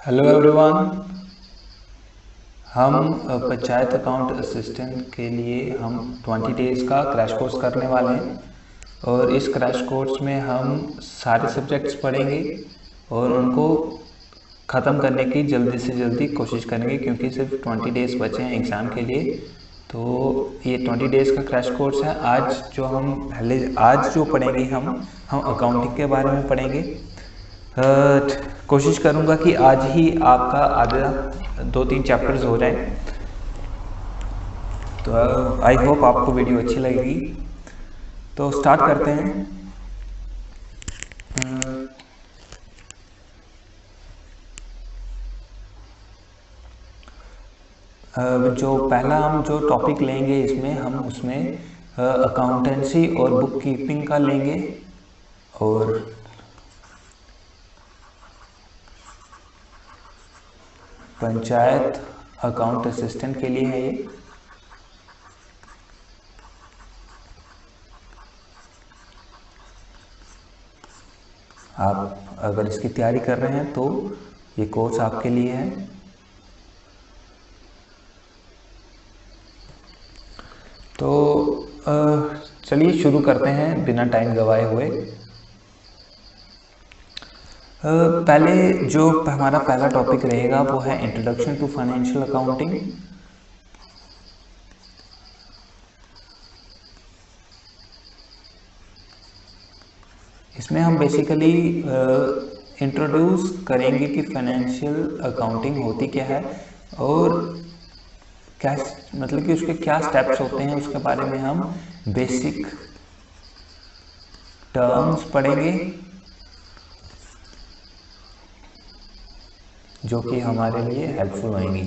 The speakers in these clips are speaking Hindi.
Hello everyone. हम पंचायत अकाउंट असिस्टेंट के लिए हम 20 डेज़ का क्रैश कोर्स करने वाले हैं और इस क्रैश कोर्स में हम सारे सब्जेक्ट्स पढ़ेंगे और उनको ख़त्म करने की जल्दी से जल्दी कोशिश करेंगे क्योंकि सिर्फ 20 डेज़ बचे हैं एग्ज़ाम के लिए। तो ये 20 डेज़ का क्रैश कोर्स है। आज जो पढ़ेंगे हम अकाउंटिंग के बारे में पढ़ेंगे। कोशिश करूँगा कि आज ही आपका आधा 2-3 चैप्टर्स हो जाएं। तो आई होप आपको वीडियो अच्छी लगेगी। तो स्टार्ट करते हैं। जो पहला हम जो टॉपिक लेंगे इसमें हम उसमें अकाउंटेंसी और बुक कीपिंग का लेंगे और पंचायत अकाउंट असिस्टेंट के लिए है ये। आप अगर इसकी तैयारी कर रहे हैं तो ये कोर्स आपके लिए है। तो चलिए शुरू करते हैं बिना टाइम गवाए हुए। पहले जो हमारा पहला टॉपिक रहेगा वो है इंट्रोडक्शन टू फाइनेंशियल अकाउंटिंग। इसमें हम बेसिकली इंट्रोड्यूस करेंगे कि फाइनेंशियल अकाउंटिंग होती क्या है और क्या मतलब कि उसके क्या स्टेप्स होते हैं, उसके बारे में हम बेसिक टर्म्स पढ़ेंगे जो कि हमारे लिए हेल्पफुल होंगी।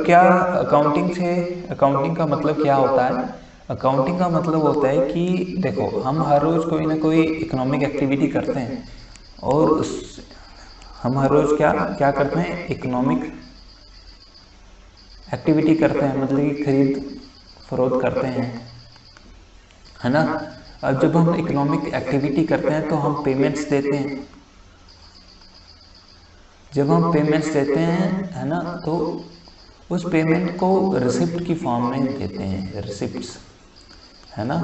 क्या अकाउंटिंग का मतलब क्या होता है? अकाउंटिंग का मतलब होता है कि देखो, हम हर रोज़ कोई ना कोई इकोनॉमिक एक्टिविटी करते हैं और हम हर रोज़ क्या क्या करते हैं, इकोनॉमिक एक्टिविटी करते हैं, मतलब कि खरीद फरोख्त करते हैं, है ना। अब जब हम इकोनॉमिक एक्टिविटी करते हैं तो हम पेमेंट्स देते हैं। जब हम पेमेंट्स देते हैं, है ना, तो उस पेमेंट को रिसिप्ट की फॉर्म में देते हैं, रिसिप्ट्स, है ना।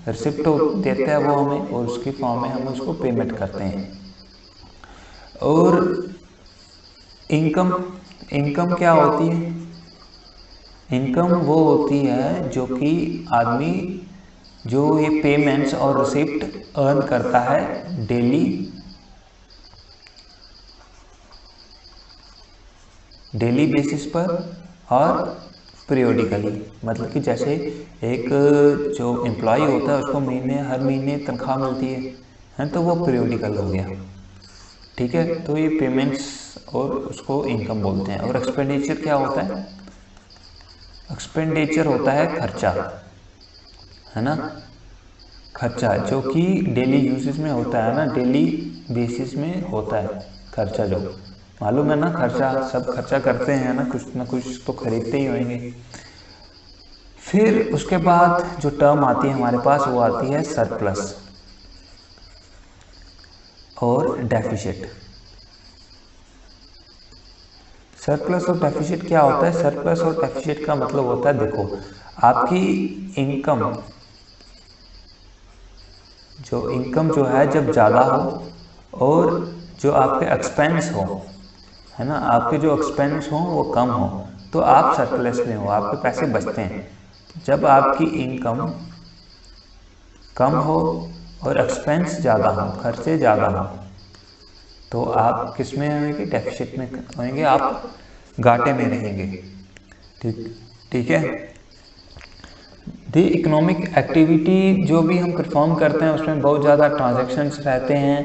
रिसिप्ट देता है वो हमें और उसकी फॉर्म में हम उसको पेमेंट करते हैं। और इनकम क्या होती है? इनकम वो होती है जो कि आदमी जो ये पेमेंट्स और रिसिप्ट अर्न करता है डेली बेसिस पर और पीरियोडिकली, मतलब कि जैसे एक जो एम्प्लॉय होता है उसको हर महीने तनख्वाह मिलती है तो वो पीरियोडिकल हो गया, ठीक है। तो ये पेमेंट्स और उसको इनकम बोलते हैं। और एक्सपेंडिचर क्या होता है? एक्सपेंडिचर होता है खर्चा, है ना, खर्चा जो कि डेली यूसेज में होता है ना, डेली बेसिस में होता है खर्चा। जो मालूम है ना, खर्चा सब खर्चा करते हैं ना कुछ तो खरीदते ही होंगे। फिर उसके बाद जो टर्म आती है हमारे पास वो आती है सरप्लस और डेफिसिट। सरप्लस और डेफिसिट क्या होता है? सरप्लस और डेफिसिट का मतलब होता है, देखो, आपकी इनकम जो है जब ज़्यादा हो और जो आपके एक्सपेंस हो, है ना, आपके जो एक्सपेंस हो वो कम हो तो आप सरप्लस में हो, आपके पैसे बचते हैं। जब आपकी इनकम कम हो और एक्सपेंस ज़्यादा हो, खर्चे ज़्यादा हो, तो आप किस में होंगे? डेफिसिट में होंगे, आप घाटे में रहेंगे, ठीक है। दी इकोनॉमिक एक्टिविटी जो भी हम परफॉर्म करते हैं उसमें बहुत ज़्यादा ट्रांजैक्शंस रहते हैं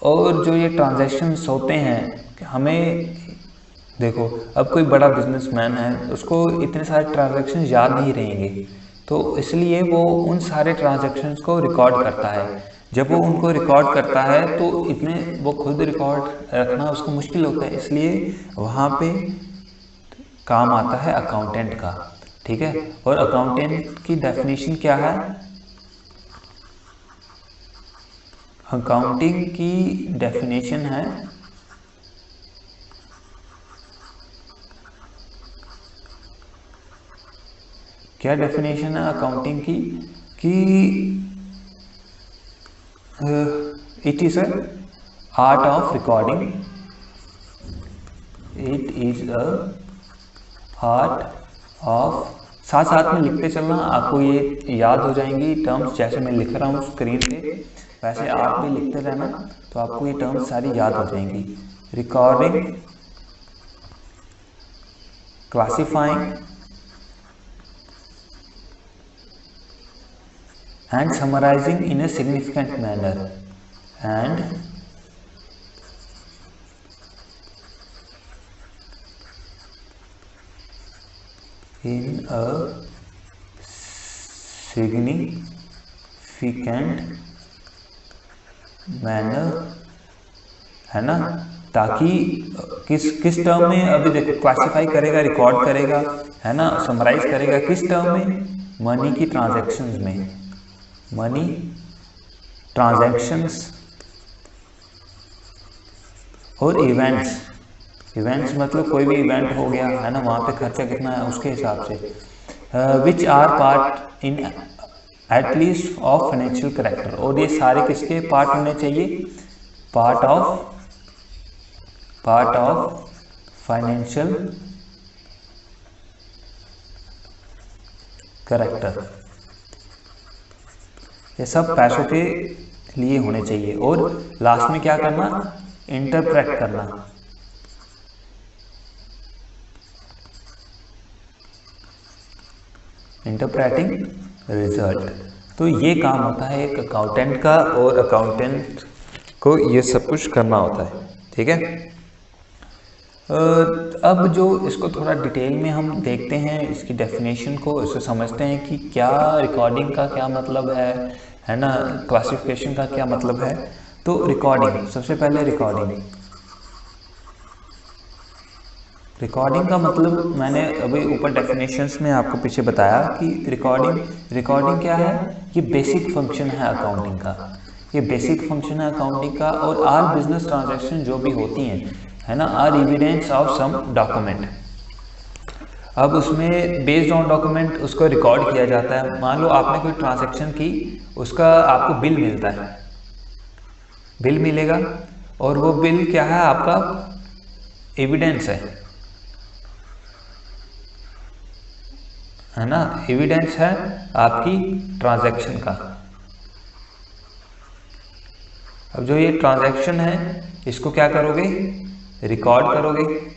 और जो ये ट्रांजैक्शंस होते हैं, हमें देखो, अब कोई बड़ा बिजनेसमैन है उसको इतने सारे ट्रांजैक्शन याद नहीं रहेंगे, तो इसलिए वो उन सारे ट्रांजैक्शंस को रिकॉर्ड करता है। जब वो उनको रिकॉर्ड करता है तो वो खुद रिकॉर्ड रखना उसको मुश्किल होता है, इसलिए वहाँ पे काम आता है अकाउंटेंट का, ठीक है। और अकाउंटेंट की डेफिनेशन क्या है? अकाउंटिंग की डेफिनेशन है क्या डेफिनेशन है अकाउंटिंग की कि it is a art of recording, it is a art of, साथ साथ में लिखते चलना, आपको ये याद हो जाएंगी टर्म्स, जैसे मैं लिख रहा हूँ स्क्रीन पे वैसे आप भी लिखते रहना तो आपको ये टर्म्स सारी याद हो जाएंगी। Recording, classifying and summarizing in a significant manner and in a significant manner, है ना, ताकि किस टर्म में, अभी देखो क्लासिफाई करेगा, रिकॉर्ड करेगा, है ना, समराइज करेगा किस टर्म में, मनी की ट्रांजैक्शंस में, मनी ट्रांजैक्शंस और इवेंट्स, इवेंट्स मतलब कोई भी इवेंट हो गया, है ना, वहाँ पे खर्चा कितना है उसके हिसाब से, which are part in at least of financial character, और ये सारे किसके पार्ट होने चाहिए, पार्ट ऑफ फाइनेंशियल करेक्टर, ये सब पैसों के लिए होने चाहिए। और लास्ट में क्या करना, इंटरप्रेट करना, इंटरप्रेटिंग रिजल्ट। तो ये काम होता है एक अकाउंटेंट का, और अकाउंटेंट को ये सब कुछ करना होता है, ठीक है। अब जो इसको थोड़ा डिटेल में हम देखते हैं, इसकी डेफिनेशन को, इसे समझते हैं कि क्या रिकॉर्डिंग का क्या मतलब है ना, क्लासिफिकेशन का क्या मतलब है। तो रिकॉर्डिंग, सबसे पहले रिकॉर्डिंग का मतलब मैंने अभी ऊपर डेफिनेशंस में आपको पीछे बताया कि रिकॉर्डिंग क्या है, ये बेसिक फंक्शन है अकाउंटिंग का, ये बेसिक फंक्शन है अकाउंटिंग का। और आल बिजनेस ट्रांजैक्शन जो भी होती हैं, है ना, are evidence of some document, अब उसमें बेस्ड ऑन डॉक्यूमेंट उसको रिकॉर्ड किया जाता है। मान लो आपने कोई ट्रांजैक्शन की, उसका आपको बिल मिलता है, बिल मिलेगा, और वो बिल क्या है, आपका एविडेंस है ना, एविडेंस है आपकी ट्रांजैक्शन का। अब जो ये ट्रांजैक्शन है इसको क्या करोगे, रिकॉर्ड करोगे,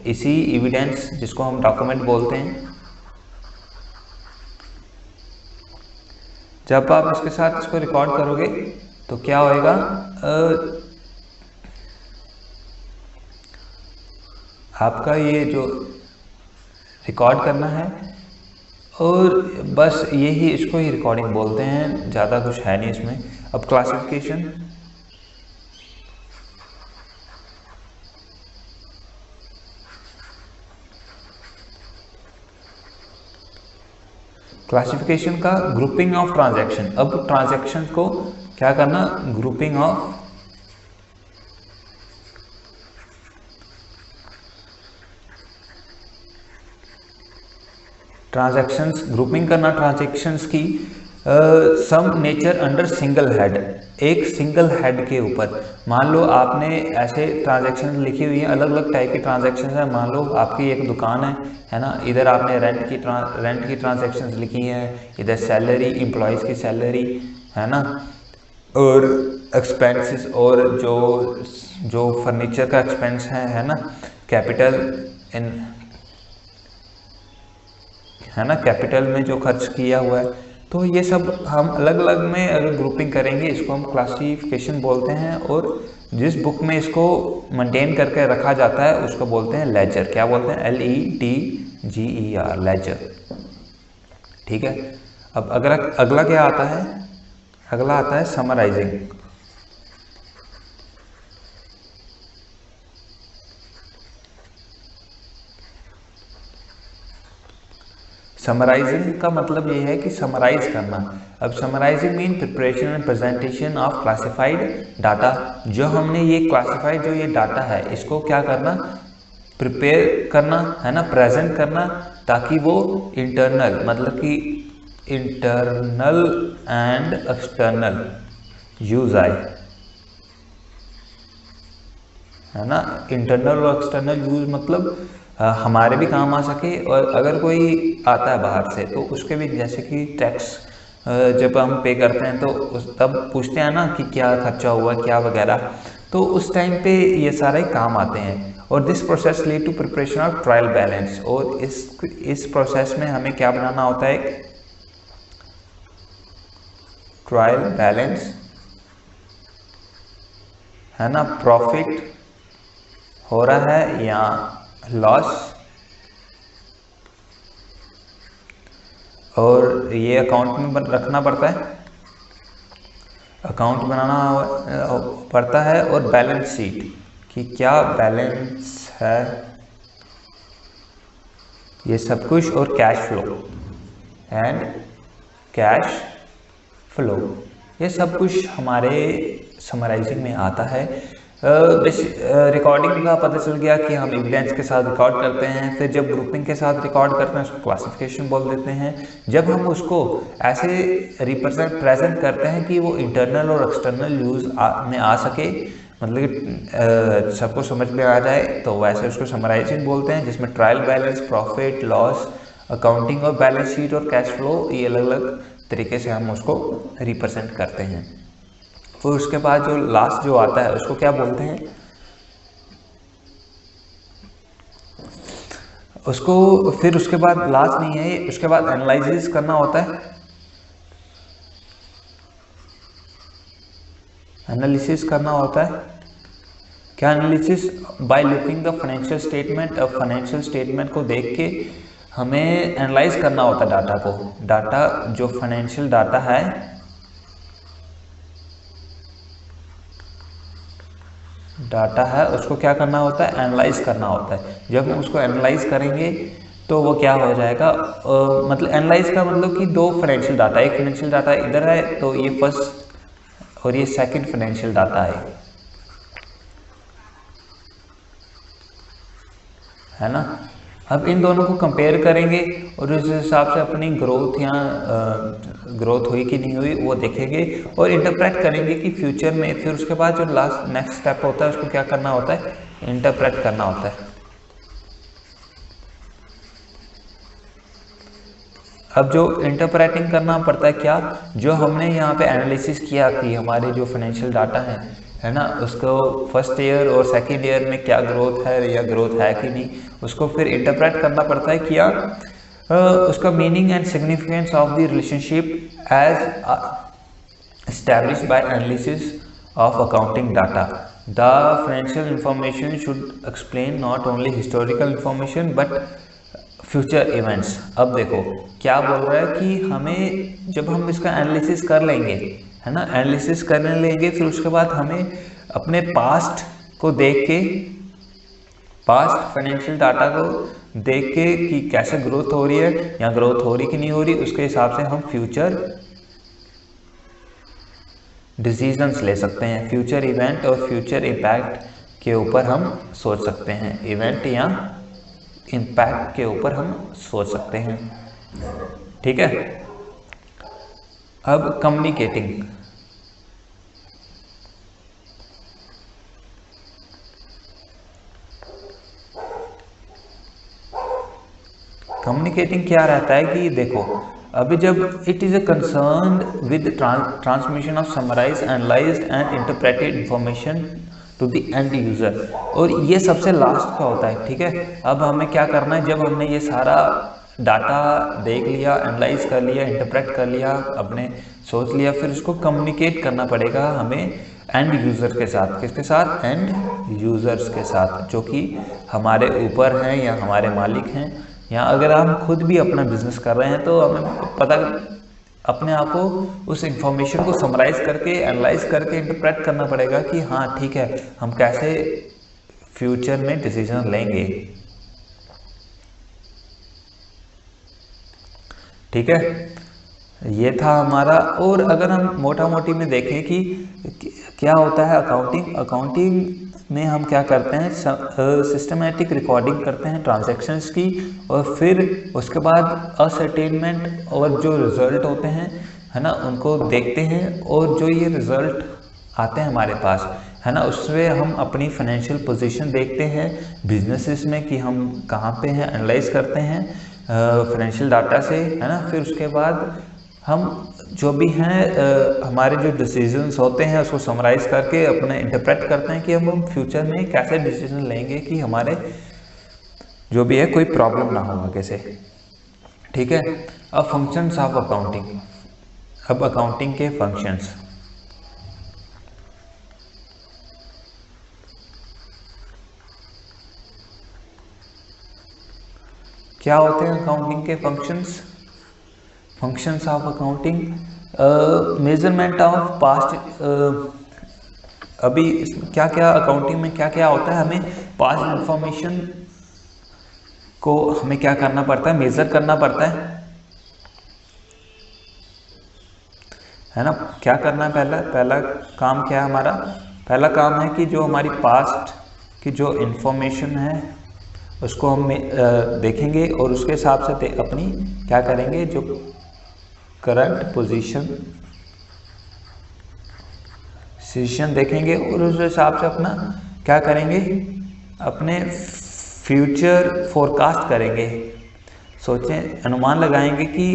इसी एविडेंस जिसको हम डॉक्यूमेंट बोलते हैं। जब आप इसके साथ इसको रिकॉर्ड करोगे तो क्या होएगा, आपका ये जो रिकॉर्ड करना है, और बस यही, इसको ही रिकॉर्डिंग बोलते हैं, ज़्यादा कुछ है नहीं इसमें। अब क्लासिफिकेशन, क्लासिफिकेशन का ग्रुपिंग ऑफ ट्रांजैक्शन। अब ट्रांजैक्शन को क्या करना, ग्रुपिंग ऑफ ट्रांजैक्शंस, ग्रुपिंग करना ट्रांजैक्शंस की some nature under single head, एक सिंगल हेड के ऊपर। मान लो आपने ऐसे ट्रांजैक्शन लिखी हुई है, अलग अलग टाइप की ट्रांजैक्शन है। मान लो आपकी एक दुकान है ना, इधर आपने रेंट की ट्रांजैक्शन लिखी है, इधर सैलरी, एम्प्लॉयज़ की सैलरी, है ना, और एक्सपेंसेस, और जो फर्नीचर का एक्सपेंस है ना, कैपिटल इन, है ना, कैपिटल में जो खर्च किया हुआ है। तो ये सब हम अलग अलग में अगर ग्रुपिंग करेंगे, इसको हम क्लासिफिकेशन बोलते हैं। और जिस बुक में इसको मेंटेन करके रखा जाता है उसको बोलते हैं लेजर। क्या बोलते हैं, LEDGER, लेजर, ठीक है। अब अगला क्या आता है, अगला आता है समराइजिंग। समराइजिंग का मतलब ये है कि समराइज करना। अब summarising mean preparation and presentation of classified data. जो हमने ये क्लासिफाइड जो ये डाटा है इसको क्या करना, प्रिपेयर करना है ना, प्रेजेंट करना, ताकि वो इंटरनल मतलब कि इंटरनल एंड एक्सटर्नल यूज आए, है ना। इंटरनल और एक्सटर्नल यूज मतलब हमारे भी काम आ सके, और अगर कोई आता है बाहर से तो उसके भी, जैसे कि टैक्स जब हम पे करते हैं तो तब पूछते हैं ना कि क्या खर्चा हुआ क्या वगैरह, तो उस टाइम पे ये सारे काम आते हैं। और this process lead to preparation of trial balance, और इस प्रोसेस में हमें क्या बनाना होता है, ट्रायल बैलेंस, है ना, प्रॉफिट हो रहा है या लॉस, और ये अकाउंट में रखना पड़ता है, अकाउंट बनाना पड़ता है, और बैलेंस शीट कि क्या बैलेंस है, ये सब कुछ, और cash flow and cash flow, ये सब कुछ हमारे समराइजिंग में आता है। रिकॉर्डिंग का पता चल गया कि हम एविडेंस के साथ रिकॉर्ड करते हैं, फिर जब ग्रुपिंग के साथ रिकॉर्ड करते हैं उसको क्लासिफिकेशन बोल देते हैं। जब हम उसको ऐसे प्रेजेंट करते हैं कि वो इंटरनल और एक्सटर्नल यूज में आ सके, मतलब कि सबको समझ में आ जाए, तो वैसे उसको समराइजिंग बोलते हैं, जिसमें trial balance, profit loss, accounting और बैलेंस शीट और कैश फ्लो, ये अलग अलग तरीके से हम उसको रिप्रेजेंट करते हैं। फिर उसके बाद जो लास्ट जो आता है उसको क्या बोलते हैं, उसको फिर उसके बाद लास्ट नहीं है, उसके बाद एनालिसिस करना होता है। एनालिसिस करना होता है क्या, analysis by looking the financial statement. अब फाइनेंशियल स्टेटमेंट को देख के हमें एनालाइज करना होता है डाटा को, डाटा जो फाइनेंशियल डाटा है, डाटा है उसको क्या करना होता है, एनालाइज करना होता है। जब हम उसको एनालाइज करेंगे तो वो क्या हो जाएगा, मतलब एनालाइज का मतलब कि दो फाइनेंशियल डाटा, एक फाइनेंशियल डाटा इधर है तो ये फर्स्ट और ये सेकंड फाइनेंशियल डाटा है ना। अब इन दोनों को कंपेयर करेंगे और उस हिसाब से अपनी ग्रोथ या ग्रोथ हुई कि नहीं हुई वो देखेंगे और इंटरप्रेट करेंगे कि फ्यूचर में। फिर उसके बाद जो लास्ट नेक्स्ट स्टेप होता है उसको क्या करना होता है, इंटरप्रेट करना होता है। अब जो इंटरप्रेटिंग करना पड़ता है क्या, जो हमने यहाँ पे एनालिसिस किया कि हमारे जो फाइनेंशियल डाटा है ना, उसको फर्स्ट ईयर और सेकेंड ईयर में क्या ग्रोथ है या ग्रोथ है कि नहीं, उसको फिर इंटरप्रेट करना पड़ता है क्या, उसका meaning and significance of the relationship as established by analysis of accounting data. The financial information should explain not only historical information but future events. अब देखो क्या बोल रहा है कि हमें जब हम इसका एनालिसिस कर लेंगे, है ना, एनालिसिस करने लेंगे, फिर उसके बाद हमें अपने पास्ट को देख के, पास्ट फाइनेंशियल डाटा को देख के कि कैसे ग्रोथ हो रही है या ग्रोथ हो रही कि नहीं हो रही, उसके हिसाब से हम फ्यूचर डिसीजंस ले सकते हैं। फ्यूचर इवेंट और फ्यूचर इम्पैक्ट के ऊपर हम सोच सकते हैं, इवेंट या इम्पैक्ट के ऊपर हम सोच सकते हैं। ठीक है। अब कम्युनिकेटिंग, कम्युनिकेटिंग क्या रहता है कि देखो अभी जब it is a concern with transmission of summarise analysed and interpreted information to the end user, और ये सबसे लास्ट का होता है। ठीक है। अब हमें क्या करना है, जब हमने ये सारा डाटा देख लिया, एनालाइज कर लिया, इंटरप्रेट कर लिया, अपने सोच लिया, फिर उसको कम्युनिकेट करना पड़ेगा हमें एंड यूज़र के साथ। किसके साथ, एंड यूज़र्स के साथ, जो कि हमारे ऊपर हैं या हमारे मालिक हैं, या अगर हम खुद भी अपना बिजनेस कर रहे हैं तो हमें पता अपने आप को उस इंफॉर्मेशन को समराइज करके, एनालाइज करके इंटरप्रेट करना पड़ेगा कि हाँ ठीक है, हम कैसे फ्यूचर में डिसीजन लेंगे। ठीक है। ये था हमारा। और अगर हम मोटा मोटी में देखें कि क्या होता है अकाउंटिंग, अकाउंटिंग में हम क्या करते हैं, सिस्टमेटिक रिकॉर्डिंग करते हैं ट्रांजैक्शंस की, और फिर उसके बाद असर्टेनमेंट और जो रिजल्ट होते हैं है ना उनको देखते हैं, और जो ये रिजल्ट आते हैं हमारे पास है ना उसमें हम अपनी फाइनेंशियल पोजीशन देखते हैं बिजनेसेस में कि हम कहाँ पे हैं, एनालाइज करते हैं फाइनेंशियल डाटा से है ना। फिर उसके बाद हम जो भी हैं हमारे जो डिसीजंस होते हैं उसको समराइज करके अपने इंटरप्रेट करते हैं कि हम फ्यूचर में कैसे डिसीजन लेंगे कि हमारे जो भी है कोई प्रॉब्लम ना हो आगे से। ठीक है। अब फंक्शंस ऑफ अकाउंटिंग, अब अकाउंटिंग के फंक्शंस। क्या होते हैं अकाउंटिंग के functions? Functions of accounting, measurement of past, अभी क्या क्या अकाउंटिंग में क्या क्या होता है, हमें पास्ट इंफॉर्मेशन को हमें क्या करना पड़ता है, मेजर करना पड़ता है ना। क्या करना है, पहला काम क्या है हमारा, पहला काम है कि जो हमारी पास्ट की जो इंफॉर्मेशन है उसको हम देखेंगे और उसके हिसाब से अपनी क्या करेंगे, जो करंट पोजीशन देखेंगे और उस हिसाब से अपना क्या करेंगे, अपने फ्यूचर फोरकास्ट करेंगे। सोचें, अनुमान लगाएंगे कि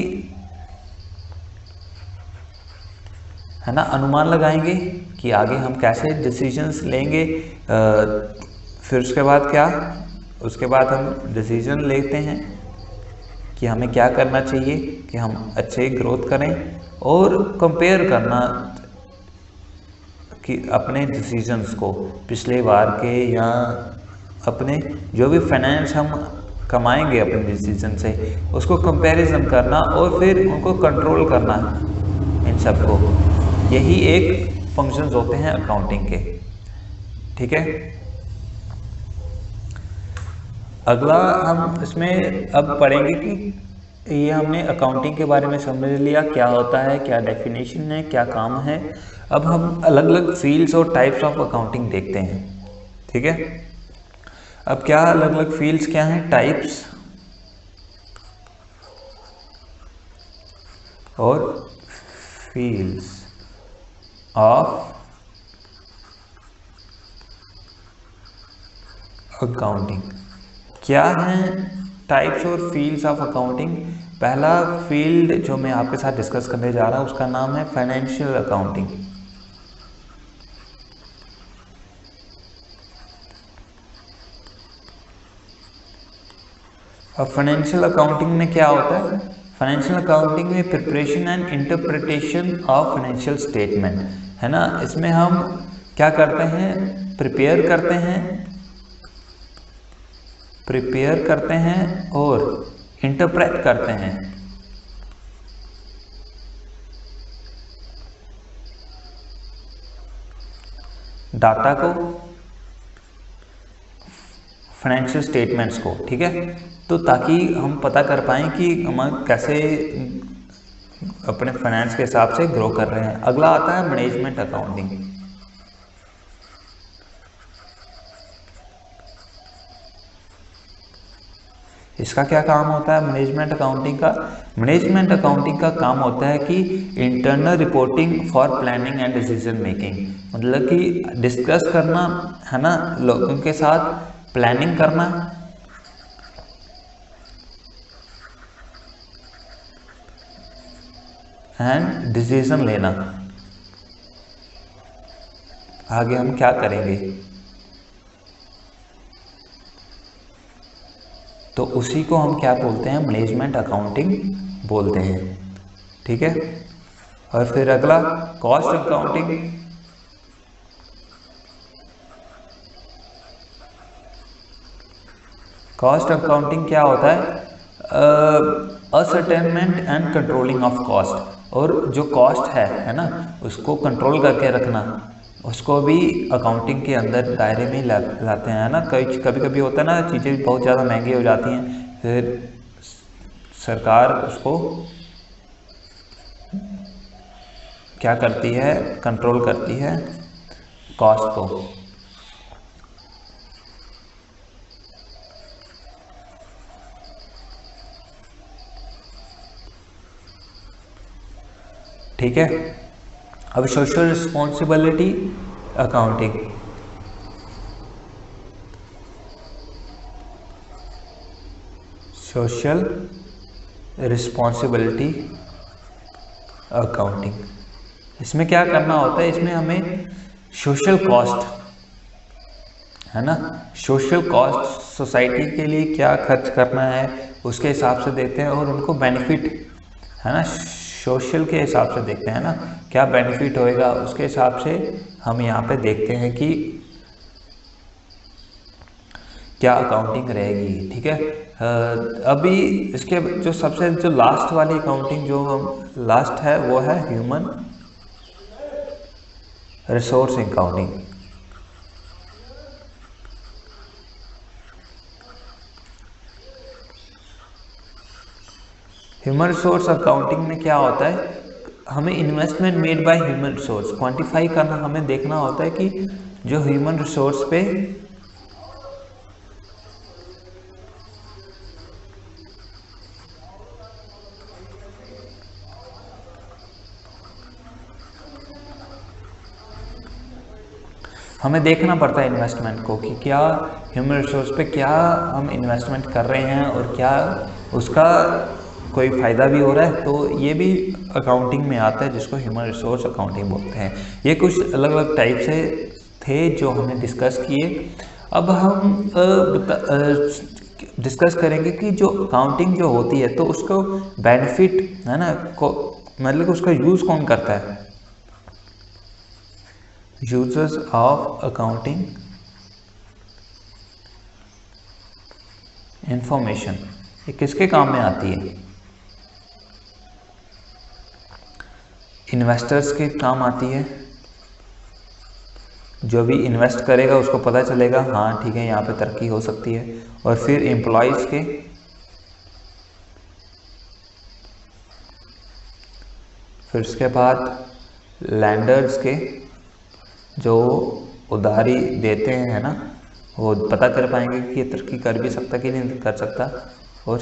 है ना, अनुमान लगाएंगे कि आगे हम कैसे डिसीजंस लेंगे। फिर उसके बाद क्या, उसके बाद हम डिसीजन लेते हैं कि हमें क्या करना चाहिए कि हम अच्छे ग्रोथ करें, और कंपेयर करना कि अपने डिसीजंस को पिछले बार के या अपने जो भी फाइनेंस हम कमाएंगे अपने डिसीजन से उसको कंपैरिजन करना और फिर उनको कंट्रोल करना, इन सबको, यही एक फंक्शंस होते हैं अकाउंटिंग के। ठीक है। अगला हम इसमें अब पढ़ेंगे कि ये हमने अकाउंटिंग के बारे में समझ लिया, क्या होता है, क्या डेफिनेशन है, क्या काम है। अब हम अलग अलग फील्ड्स और टाइप्स ऑफ अकाउंटिंग देखते हैं। ठीक है। अब क्या अलग अलग फील्ड्स क्या हैं, टाइप्स और फील्ड्स ऑफ अकाउंटिंग। क्या हैं टाइप्स और फील्ड्स ऑफ अकाउंटिंग? पहला फील्ड जो मैं आपके साथ डिस्कस करने जा रहा हूं उसका नाम है फाइनेंशियल अकाउंटिंग। अब फाइनेंशियल अकाउंटिंग में क्या होता है? फाइनेंशियल अकाउंटिंग में preparation and interpretation of financial statement है ना। इसमें हम क्या करते हैं, प्रिपेयर करते हैं और इंटरप्रेट करते हैं डाटा को, फाइनेंशियल स्टेटमेंट्स को। ठीक है। तो ताकि हम पता कर पाएं कि हम कैसे अपने फाइनेंस के हिसाब से ग्रो कर रहे हैं। अगला आता है मैनेजमेंट अकाउंटिंग। इसका क्या काम होता है मैनेजमेंट अकाउंटिंग का? मैनेजमेंट अकाउंटिंग का काम होता है कि internal reporting for planning and decision making, मतलब कि डिस्कस करना है ना, लोगों के साथ प्लानिंग करना एंड डिसीजन लेना, आगे हम क्या करेंगे, तो उसी को हम क्या बोलते हैं, मैनेजमेंट अकाउंटिंग बोलते हैं। ठीक है। और फिर अगला कॉस्ट अकाउंटिंग। कॉस्ट अकाउंटिंग क्या होता है? Ascertainment and controlling of cost, और जो कॉस्ट है ना उसको कंट्रोल करके रखना, उसको भी अकाउंटिंग के अंदर दायरे में लाते हैं ना। कभी कभी होता है ना, चीज़ें बहुत ज़्यादा महंगी हो जाती हैं, फिर सरकार उसको क्या करती है, कंट्रोल करती है कॉस्ट को। ठीक है। अब social responsibility accounting, social responsibility accounting, इसमें क्या करना होता है, इसमें हमें सोशल कॉस्ट है ना, सोशल कॉस्ट सोसाइटी के लिए क्या खर्च करना है उसके हिसाब से देते हैं, और उनको बेनिफिट है ना सोशल के हिसाब से देखते हैं ना, क्या बेनिफिट होएगा उसके हिसाब से हम यहाँ पे देखते हैं कि क्या अकाउंटिंग रहेगी। ठीक है। अभी इसके जो सबसे जो लास्ट वाली अकाउंटिंग जो लास्ट है वो है human resource accounting. Human resource accounting में क्या होता है, हमें investment made by human resource quantify करना, हमें देखना होता है कि जो ह्यूमन रिसोर्स पे हमें देखना पड़ता है इन्वेस्टमेंट को कि क्या ह्यूमन रिसोर्स पे क्या हम इन्वेस्टमेंट कर रहे हैं और क्या उसका कोई फ़ायदा भी हो रहा है, तो ये भी अकाउंटिंग में आता है जिसको ह्यूमन रिसोर्स अकाउंटिंग बोलते हैं। ये कुछ अलग अलग टाइप से थे जो हमने डिस्कस किए। अब हम डिस्कस करेंगे कि जो अकाउंटिंग जो होती है तो उसको बेनिफिट है ना मतलब कि उसका यूज़ कौन करता है, यूजर्स ऑफ अकाउंटिंग इंफॉर्मेशन, ये किसके काम में आती है, इन्वेस्टर्स के काम आती है, जो भी इन्वेस्ट करेगा उसको पता चलेगा हाँ ठीक है यहाँ पे तरक्की हो सकती है, और फिर एम्प्लॉयज़ के, फिर उसके बाद लैंडर्स के जो उधारी देते हैं है ना, वो पता कर पाएंगे कि ये तरक्की कर भी सकता कि नहीं कर सकता, और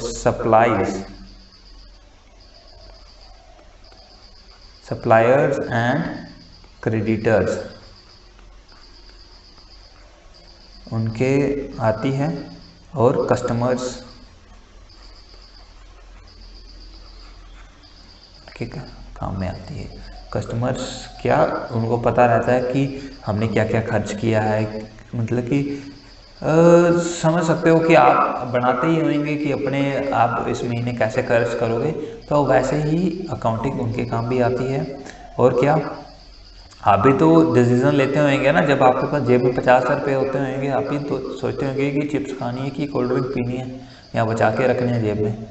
सप्लायर्स एंड क्रेडिटर्स उनके आती है, और कस्टमर्स के काम में आती है। कस्टमर्स क्या, उनको पता रहता है कि हमने क्या क्या खर्च किया है, मतलब कि समझ सकते हो कि आप बनाते ही होंगे कि अपने आप इस महीने कैसे खर्च करोगे, तो वैसे ही अकाउंटिंग उनके काम भी आती है। और क्या, आप भी तो डिसीजन लेते होंगे ना, जब आपके पास जेब में 50 रुपये होते होंगे, आप भी तो सोचते होंगे कि चिप्स खानी है कि कोल्ड ड्रिंक पीनी है या बचा के रखने हैं जेब में,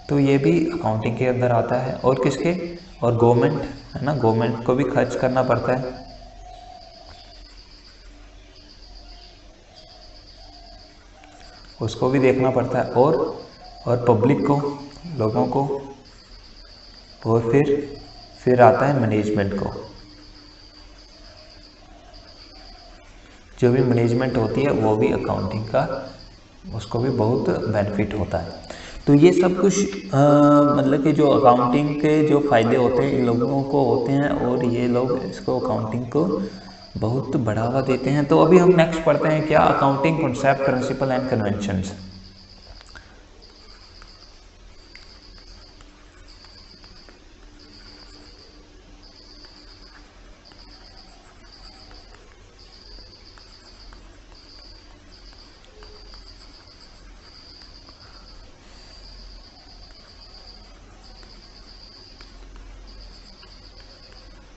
तो ये भी अकाउंटिंग के अंदर आता है। और किसके, और गवर्नमेंट है ना, गवर्नमेंट को भी खर्च करना पड़ता है, उसको भी देखना पड़ता है, और पब्लिक को, लोगों को, और फिर आता है मैनेजमेंट को, जो भी मैनेजमेंट होती है वो भी अकाउंटिंग का, उसको भी बहुत बेनिफिट होता है। तो ये सब कुछ मतलब कि जो अकाउंटिंग के जो फ़ायदे होते हैं इन लोगों को होते हैं, और ये लोग इसको अकाउंटिंग को बहुत बढ़ावा देते हैं। तो अभी हम नेक्स्ट पढ़ते हैं क्या, accounting concept, principle and conventions.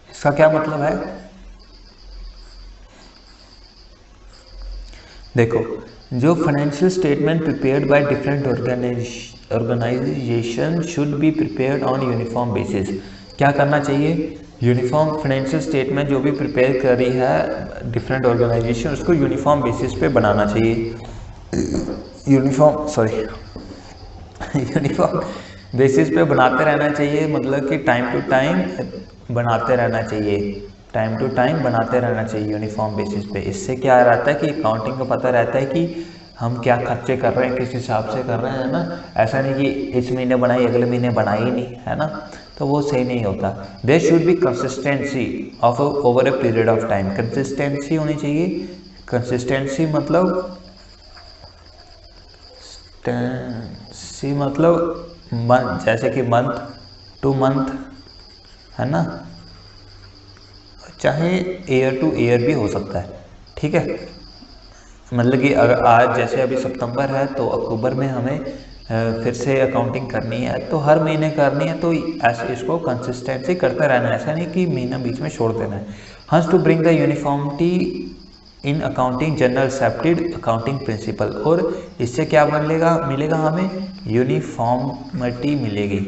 इसका क्या मतलब है, देखो, जो financial statement prepared by different organisation should be prepared on uniform basis. क्या करना चाहिए, यूनिफॉर्म फाइनेंशियल स्टेटमेंट जो भी प्रिपेयर कर रही है डिफरेंट ऑर्गेनाइजेशन, उसको यूनिफॉर्म बेसिस पे बनाना चाहिए। यूनिफॉर्म बेसिस पे बनाते रहना चाहिए, मतलब कि टाइम टू टाइम बनाते रहना चाहिए, टाइम टू टाइम बनाते रहना चाहिए यूनिफॉर्म बेसिस पे। इससे क्या रहता है कि अकाउंटिंग को पता रहता है कि हम क्या खर्चे कर रहे हैं, किस हिसाब से कर रहे हैं, है ना। ऐसा नहीं कि इस महीने बनाई अगले महीने बनाई ही नहीं, है ना, तो वो सही नहीं होता। There should be consistency of over a period of time, consistency होनी चाहिए। कंसिस्टेंसी मतलब मंथ, जैसे कि मंथ टू मंथ, है ना, चाहे ईयर टू ईयर भी हो सकता है, ठीक है। मतलब कि अगर आज जैसे अभी सितंबर है तो अक्टूबर में हमें फिर से अकाउंटिंग करनी है, तो हर महीने करनी है, तो ऐसे इसको कंसिस्टेंसी करते रहना है, ऐसा नहीं कि महीना बीच में छोड़ देना है। Hence to bring the uniformity in accounting general accepted accounting principle, और इससे क्या मिलेगा हमें यूनिफॉर्मिटी मिलेगी।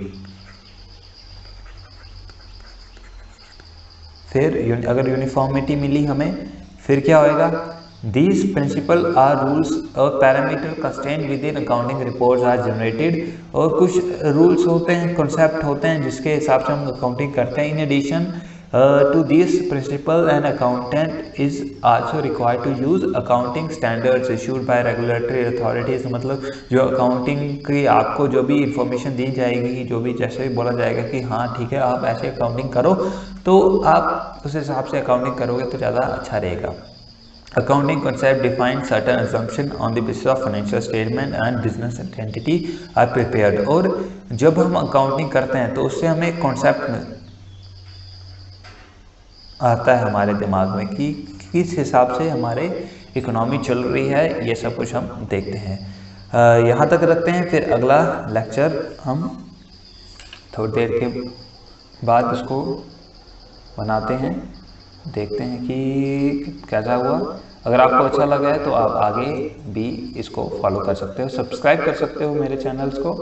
फिर अगर यूनिफॉर्मिटी मिली हमें, फिर क्या होएगा, दीज प्रिंसिपल आर रूल्स और parameter constant within accounting reports are generated, और कुछ रूल्स होते हैं, कॉन्सेप्ट होते हैं जिसके हिसाब से हम अकाउंटिंग करते हैं। In addition to this principle an accountant is also required to use accounting standards issued by regulatory authorities, मतलब जो अकाउंटिंग की आपको जो भी इंफॉर्मेशन दी जाएगी, जो भी जैसे भी बोला जाएगा कि हाँ ठीक है आप ऐसे अकाउंटिंग करो, तो आप उस हिसाब से अकाउंटिंग करोगे तो ज़्यादा अच्छा रहेगा। Accounting concept defines certain assumption on the basis of financial statement and business entity are prepared, और जब हम अकाउंटिंग करते हैं तो उससे हमें कॉन्सेप्ट आता है हमारे दिमाग में कि किस हिसाब से हमारे इकोनॉमी चल रही है, ये सब कुछ हम देखते हैं। यहाँ तक रखते हैं, फिर अगला लेक्चर हम थोड़ी देर के बाद उसको बनाते हैं, देखते हैं कि कैसा हुआ। अगर आपको अच्छा लगा है तो आप आगे भी इसको फॉलो कर सकते हो, सब्सक्राइब कर सकते हो मेरे चैनल्स को।